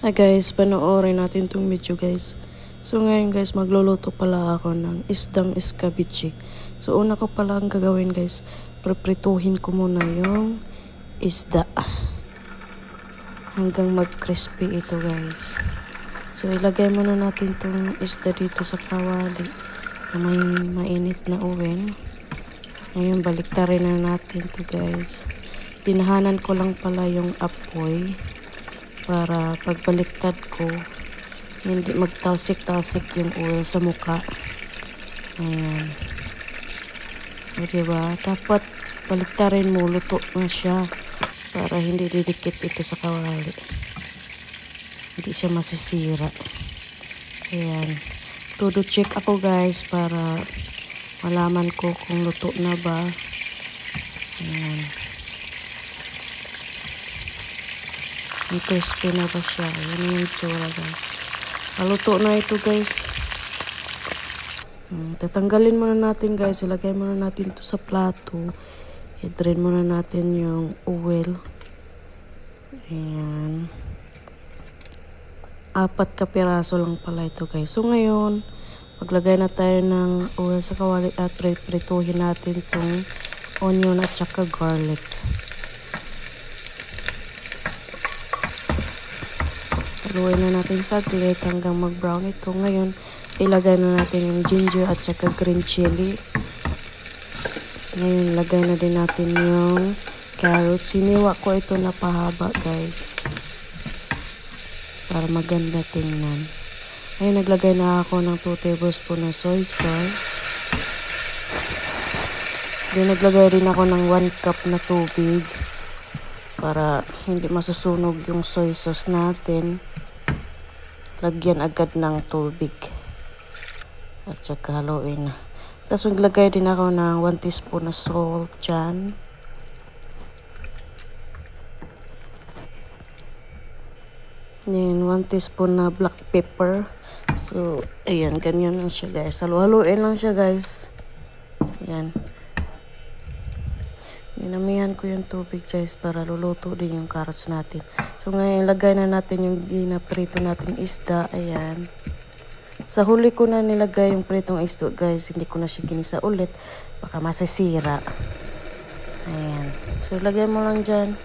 Hi guys, panoorin natin tong video guys. So ngayon guys, magluluto pala ako ng isdang escabeche. So una ko pala ang gagawin guys, preprituhin ko muna yung isda. Hanggang mag-crispy ito guys. So ilagay muna natin tong isda dito sa kawali na may mainit na oven. Ngayon baliktarin na natin to guys. Tinahanan ko lang pala yung apoy para pagbaliktad ko hindi magtalsik-talsik yung oil sa mukha. Ayan. O diba? Dapat baliktarin mo, luto na siya para hindi didikit ito sa kawali. Hindi siya masisira. Ayan. Todo check ako guys para malaman ko kung luto na ba. Ayan. Crispy na ba siya? Yan yung tsura guys. Maluto na ito guys. Tatanggalin muna natin guys. Ilagay muna natin ito sa plato. I-drain muna natin yung oil. Ayan. 4 kapiraso lang pala ito guys. So ngayon, maglagay na tayo ng oil sa kawali at prituhin natin itong onion at saka garlic. Haluin na natin saglit hanggang mag-brown ito. Ngayon, ilagay na natin yung ginger at saka green chili. Ngayon, ilagay na din natin yung carrots. Hiniwa ko ito na pahaba, guys. Para maganda tingnan. Ngayon, naglagay na ako ng 2 tablespoons na soy sauce. Then, naglagay rin ako ng 1 cup na tubig para hindi masusunog yung soy sauce natin. Lagyan agad ng tubig at saka haluin na. Tapos maglagay din ako ng 1 teaspoon na salt dyan. Then 1 teaspoon na black pepper. So ayan, ganyan lang siya guys. Haluin lang siya guys. Ayan. Dinamihan ko yung tubig guys para luluto din yung carrots natin. So ngayon lagay na natin yung ginaprito natin isda. Ayan. Sa huli ko na nilagay yung pritong isda guys. Hindi ko na siya ginisa ulit. Baka masisira. Ayan. So lagay mo lang dyan.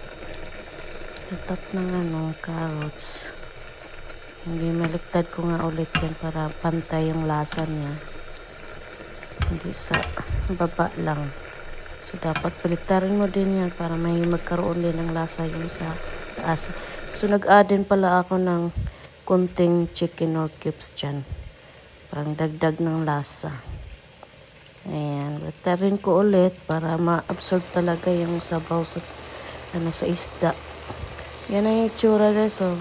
Itap ng carrots. Hindi maliktad ko nga ulit yan para pantay yung lasa niya. Hindi sa baba lang. So, dapat baliktarin mo din yan para may magkaroon din ng lasa yung sa taas. So, nag-add din pala ako ng konting chicken or cubes dyan. Parang dagdag ng lasa. Ayan. Baliktarin ko ulit para ma-absorb talaga yung sabaw sa, sa isda. Yan ang itsura guys. So,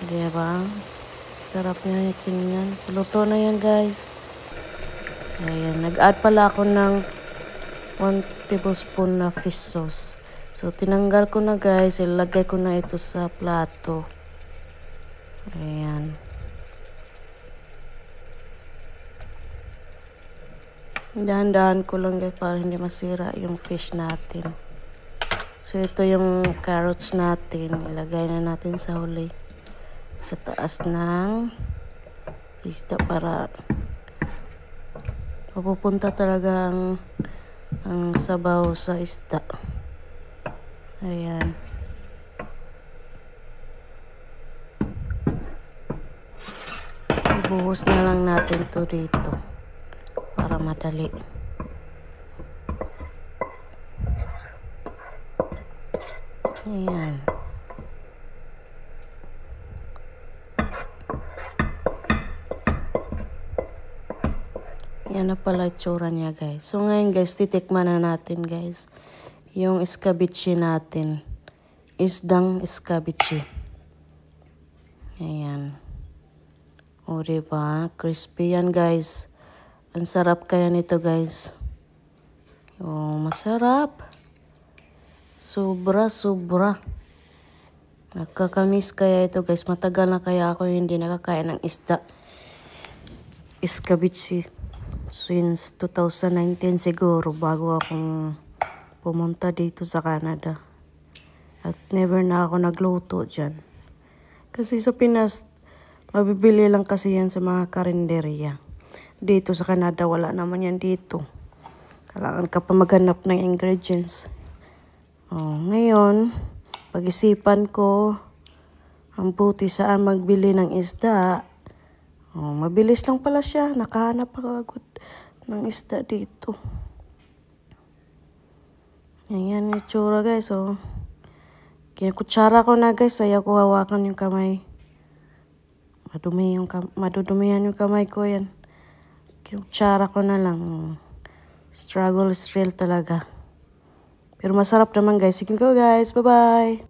diba? Sarap niya yung tingnan. Luto na yan guys. Ayan. Nag-add pala ako ng 1 tablespoon na fish sauce. So, tinanggal ko na guys. Ilagay ko na ito sa plato. Ayan. Dahan-dahan ko lang guys para hindi masira yung fish natin. So, ito yung carrots natin. Ilagay na natin sa huli. Sa taas ng isda para mapupunta talaga ang sabaw sa isda. Ayan. Ibuhos na lang natin to dito para madali. Ayan. Yan na pala itsura niya guys. So ngayon guys, titikman na natin guys yung escabeche natin. Isdang escabeche. Ayan. O diba? Crispy yan guys. Ang sarap kaya nito guys. O masarap. Sobra. Nakakamiss kaya ito guys. Matagal na kaya ako hindi nakakain ng isda. Escabeche. Since 2019 siguro bago akong pumunta dito sa Canada. At never na ako nagluto dyan. Kasi sa Pinas, mabibili lang kasi yan sa mga karinderya. Dito sa Canada, wala naman yan dito. Kailangan ka pa maghanap ng ingredients. Ngayon, pag-isipan ko, ang buti saan magbili ng isda. Mabilis lang pala siya. Nakahanap ako agad ng isda dito. Ayan yung itsura guys. Kinukutsara ko na guys. Ayaw ko hawakan yung kamay. Madudumihan yung kamay ko yan. Kinukutsara ko na lang. Struggle is real talaga. Pero masarap naman guys. Sige ko guys. Bye-bye.